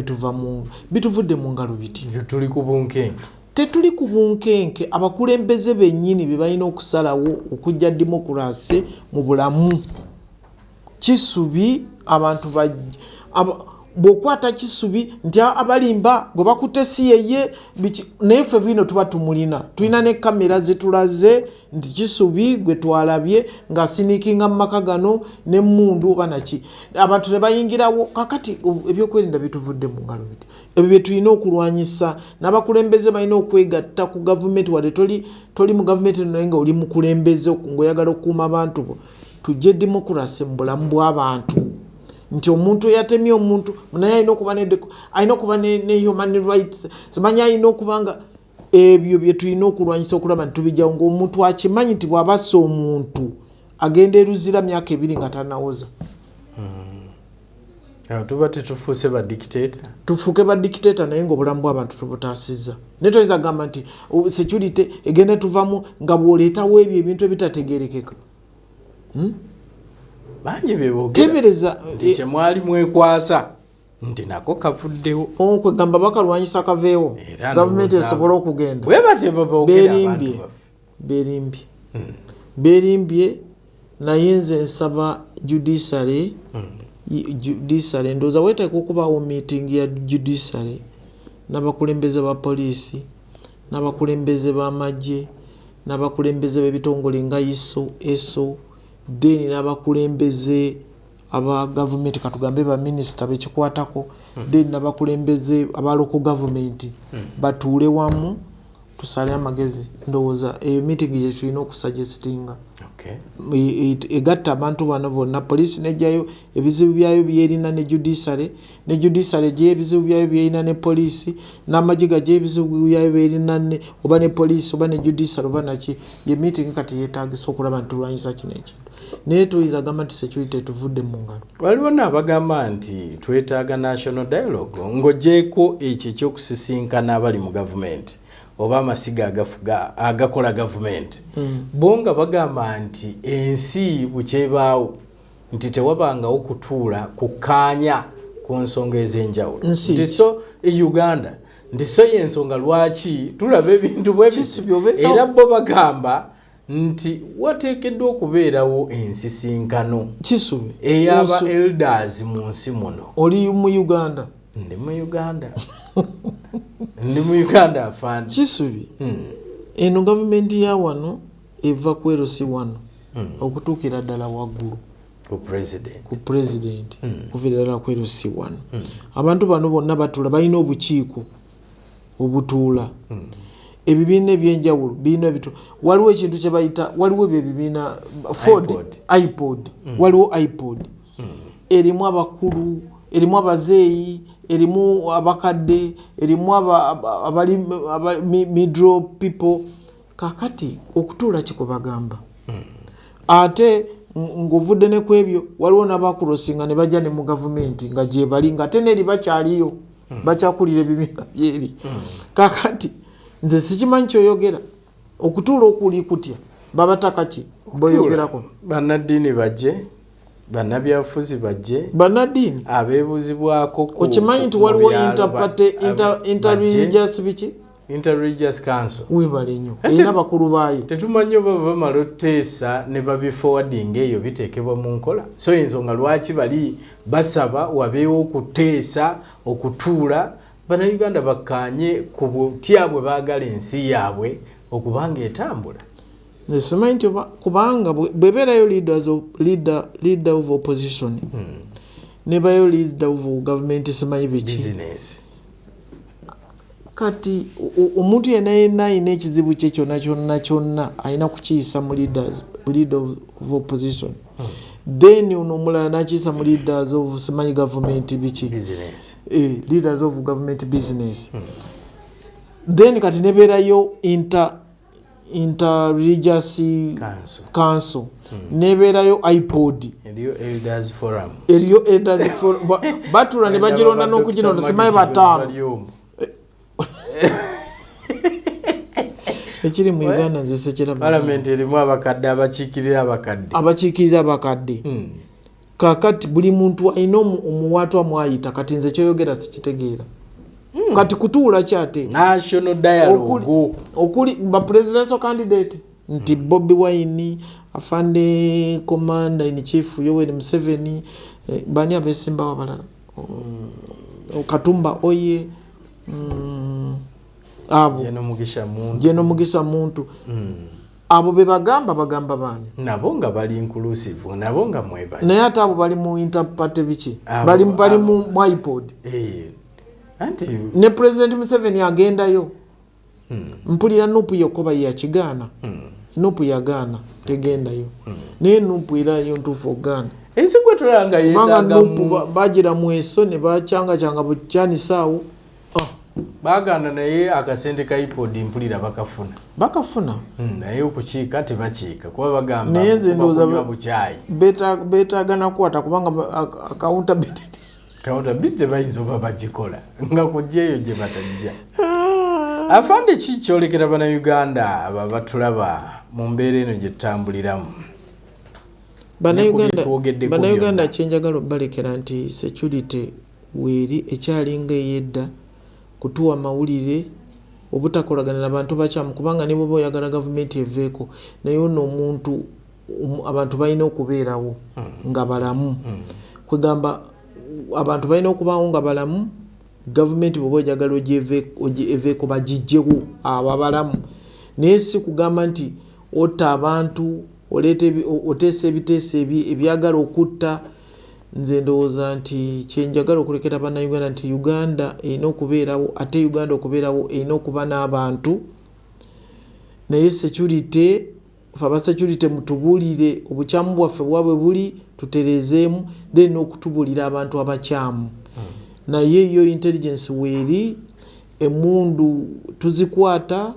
bituvudde mu ngalo biti. Tuli ku bunkenke. Tetuli ku bunkenke. Abakulembeze bennyini bye balina okusalawo okujja demokrasi mu bulamu. Kisubi abantu bw'okwata Kisubi nti abalimba gwe bakutte si yeye, naye ffe bino tuba tumulina, tulina ne kamera zitulaze nti Kisubi gwe twalabye ng'asiniikinga mu maka gano n'emmundu oba naki. Abantu ne bayingirawo. Kakati ebyokwerinda bituvudde mu ngalo biti. Ebyo bye tulina okulwanyisa, n'abakulembeze balina okwegatta ku gavumenti. Wadde toli mu gavumenti naye nga oli mukulembeze ng'oyagala okukuuma abantu bo. Tujje demokrasi mu bulamu bw'abantu. Nti omuntu yatemye omuntu naye alina okuba ne human rights, simanya alina okubanga ebyo bye tulina okulwanyisa okulaba nti tubijjawo ng'omuntu akimanyi nti bw'abassa omuntu agenda eruzira myaka 2 nga tanawoza. Tuba tetufuuse ba dictator. Tufuuke ba dictator naye ng'obulamu bw'abantu tubutaasizza. Naye toyinza kugamba nti security egenda tuvamu nga bw'oleetawo ebyo ebintu ebitategeerekeka. Bangi beebogereza nti kyemwali mwekwasa nti nako kavuddewo. Kwegamba bakalwanyisa kaveewo, gavumenti esobola okugenda. Bwe batyo baboogera abantu baffe. Beerimbye naye nze nsaba judiciary ndowooza weeteeka okubaawo meeting ya judiciary n'abakulembeze ba poliisi n'abakulembeze b'amagye n'abakulembeze b'ebitongole nga ESO then n'abakulembeze aba gavumenti katugambe ba minisita bekikwatako then n'abakulembeze aba local government batuule wamu tusale amagezi ndowooza meeting gye tulina okusuggestinga egatta abantu bano bonna poliisi nejjayo ebizibu byayo byerina ne judiciary gye ebizibu byayo byerina ne poliisi n'amagye gajye ebizibu byayo byerina oba ne poliisi oba ne judiciary oba naki ye meeting kati yeetagisa okulaba nti tulwanyisa kino ekintu naye tuyinza gamba nti security tuvudde mu ngalo. Waliwo n'abagamba nti twetaaga national dialogue ng'oggyeko ekyo ekyokusisinkana abali mu gavumenti oba amasiga agakola gavumenti bo nga bagamba nti ensi bukyebaawo nti tewabangawo kutuula kukkaanya ku nsonga ez'enjawulo nti so Uganda nti so y'ensonga lwaki tulaba ebintu bwebityo era bo bagamba nti wateekeddwa okubeerawo ensisinkano kisubi ey'aba elders mu nsi muno. Oli mu Uganda? Ndi mu Uganda. Ndi mu Uganda afande. Kisubi eno gavumenti ya wano eva ku LC1 okutuukira ddala waggulu ku president kuviira ddala ku LC1 abantu bano bonna batula balina obukiiko obutuula ebibiina ebyenjawulo birina ebituula waliwo ekintu kye bayita waliwo ebibiina iPod waliwo iPod erimu abakulu erimu abazeeyi erimu abakadde erimu abali middle people kakati okutuula kikubagamba ate ng'ovudde ne ku ebyo waliwo n'abakulosinga ne bajja ne mu gavumenti nga gye bali nga ate n'eri bakyaliyo bakyakulira ebibiina byeri kakati nze sikimanyi kyoyogera okutuula okuli kutya babataka ki boyogerako bannaddiini bajje bannabyabufuzi bajje bannaddiini abeebuzibwako okimanyi nti waliwo interreligious council webale nnyo erina bakulu baayo tetumanyi oba bamala oteesa ne babiforwarding eyo biteekebwa mu nkola so ensonga lwaki bali basaba wabeewo okuteesa okutuula bannayuganda bakkaanye ku butya bwe baagala ensi yaabwe okubanga etambula. Simanyi nti kubanga bwebeerayo leader of opposition nebayo leader of government simanyi biki kati omuntu yenna ayina ekizibu kye kyonna alina kukiyisa mu leader of opposition then ono omulala nakiyisa mu leaders of simanyi government biki leaders of government business then kati nebeerayo interreligious council nebeerayo iPod eriyo elders forum batula ne bagironda n'okugironda simanyi bataano ekiri mu Uganda nze sekiraba parliament erimu abakadde abakiikirira abakadde kakati buli muntu alina omuwaatwa mwayita kati nze kyoyogera sikitegeera kati kutuula kyate national dialogue okuli ba presidential candidate nti BOBIWINE afande commander in chief Yoweri Museveni bani abesimba wabalala Katumba oye abo Jeno Mugisha muntu abo bagamba bani nabo nga bali inclusive nabo nga mwebali naye ate abo bali mu interparty biki bali mu iPod anti ne president Museveni agendayo mpulira nupu yokoba ya kigana nupu ya Ghana tegendayo ne nupu irayo ntufu Ghana ensigwe tulanga yetaga nupu bagira mweso ne bachanga buchani sawo bagana naye akasente ka iPod mpulira bakafuna naye okukiika tebakiika kuba bagamba naye nze ndowooza buchayi betagana kwata kubanga accountability tebayinza oba bagikola nga kujjaeyo gye batajja afande ki kyolekera bannayuganda abo batulaba mu mbeera eno gye tutambuliramu bannayuganda kyenjagala balekera nti security weeri ekyalinga eyedda kutuwa mawulire obutakolagana n'abantu bakyamu kubanga ne bwoba oyagala gavumenti eveeko naye ono omuntu abantu balina okubeerawo nga balamu kwegamba abantu balina okubaawo nga balamu gavumenti bwoba oyagala eveeko bagijjewo abo abalamu naye si kugamba nti otta abantu oteesa ebiteeso ebyagala okutta nze ndowooza nti kyenjagala okulekera bannayuganda nti Uganda erina okubeerawo ate Uganda okubeerawo erina okuba n'abantu naye security aba security mutubulire obukyamu bwaffe bwabwe buli tuterezeemu then okutubulira abantu abakyamu naye yo intelligence weeri emundu tuzikwata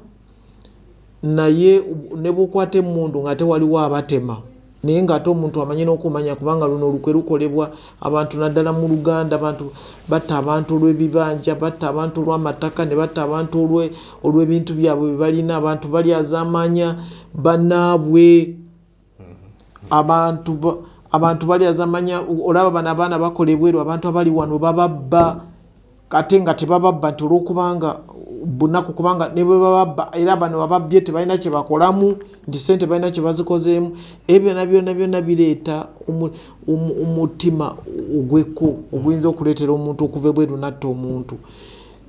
naye ne bwokwata emundu nga tewaliwo abatema naye ng'ate omuntu amanyi n'okumanya kubanga luno olukwe lukolebwa abantu naddala mu Luganda abantu batta abantu olw'ebibanja batta abantu olw'amataka ne batta abantu olw'ebintu byabwe bye balina abantu balyazamanya bannaabwe abantu balyazamanya olaba bano abaana bakolebwerwa abantu abali wano bababba kate nga tebababba nti olw'okubanga bunaku kubanga ne bwe bababba era bano bababbye tebalina kye bakolamu nti ssente balina kye bazikozeemu ebyo byonna bireeta omutima ogweko oguyinza okuleetera omuntu okuva ebweru natta omuntu.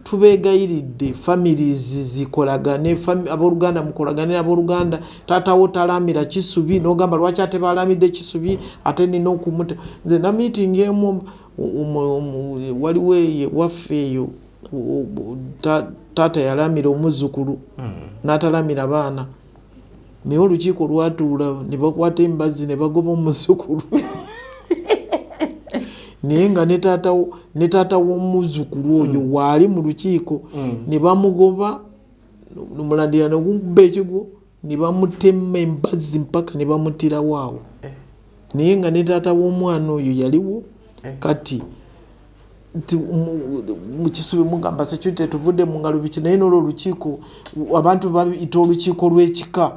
Tubeegayiridde families zikolagane abooluganda mukolagane abooluganda taatawo talamira kisubi n'ogamba lwaki ate balamidde kisubi ate nina okumuta nze na meeting emu waliwo waffe eyo taata yalamira omuzzukulu n'atalamira baana naye olukiiko lwatuula ne bakwata embazzi ne bagoba omuzzukulu naye nga ne taata w'omuzzukulu oyo waali mu lukiiko ne bamugoba nomulandira nogukuba ekigo ne bamutema embazzi mpaka ne bamutirawo awo naye nga ne taata w'omwana oyo yaliwo kati mukisubi mugamba security tuvudde mu ngalo biki naye n'olwo olukiiko abantu bayita olukiiko lw'ekika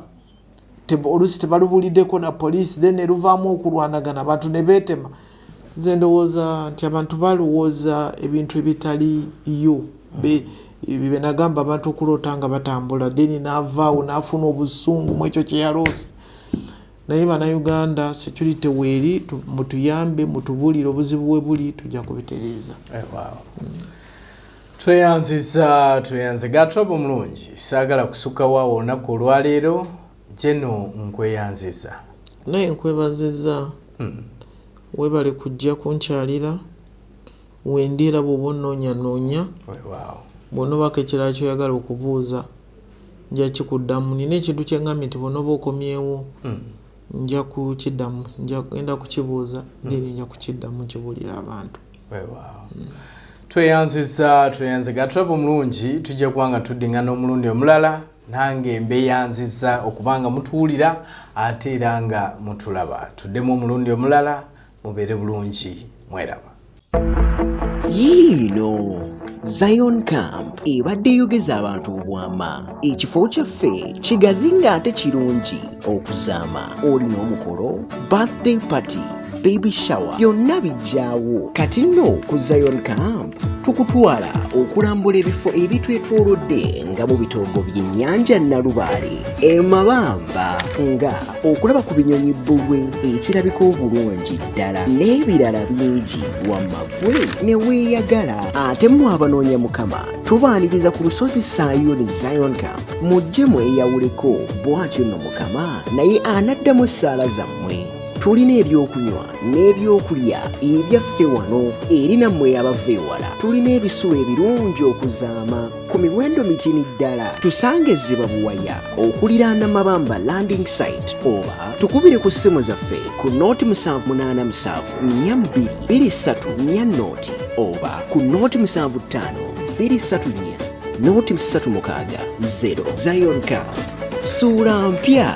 olusi tebalubuliddeko na poliisi then ne luvaamu okulwanagana abantu ne beetema. Nze ndowooza nti abantu balowooza ebintu ebitaliyo bye nagamba abantu okuloota nga batambula then n'avaawo n'afuna obusungu mu ekyo kye yalooza. Naye bannayuganda security weeri mutuyambe mutubuulire obuzibu bwe buli tujja kubitereeza. Tweyanze Gatrabo mulungi saagala kusukkawo olunaku olwaleero Jeno nkweyanziza. Naye nkwebaziza webale kujja kunkyalira wendira bw'oba onoonya bw'onoobako ekirala kyoyagala okubuuza nja kikuddamu. Nina ekintu kye ngambye nti bw'onooba okomyewo nja kukiddamu ngenda kukibuuza then nja kukiddamu kibuulira abantu. Tweyanze Gatrabo mulungi tujja kubanga tuddingana omulundi omulala nange mbeyanziza okubanga mutuwulira ate era nga mutulaba. Tuddemu omulundi omulala mubeere bulungi mweraba. Yiino Zion Camp ebadde yogeza abantu obwama ekifo kyaffe kigazi ng'ate kirungi okuzaama olina omukolo birthday party baby shower byonna bijjaawo kati nno ku Zion Camp tukutwala okulambula ebifo ebitwetoolodde nga mu bitoogo by'ennyanja Nalubaale emabamba nga okulaba ku binyonyi bbugwe ekirabika obulungi ddala n'ebirala bingi wamagwe ne weeyagala ate mu abanoonya Mukama tubaaniriza ku lusozi Sayoni Zion Camp mujje mweyawuleko bw'atyo nno Mukama naye anaddamu essaala zammwe. Tulina ebyokunywa n'ebyokulya ebyaffe wano eri nammwe abava ewala. Tulina ebisuwa ebirungi okuzaama ku miwendo mitini ddala. Tusange Ziba Buwaya okuliraana Mabamba landing site oba tukubire ku ssimu zaffe ku nooti 787 42 23 oba ku nooti 75 234 nooti 36 0. Zion Camp suula mpya.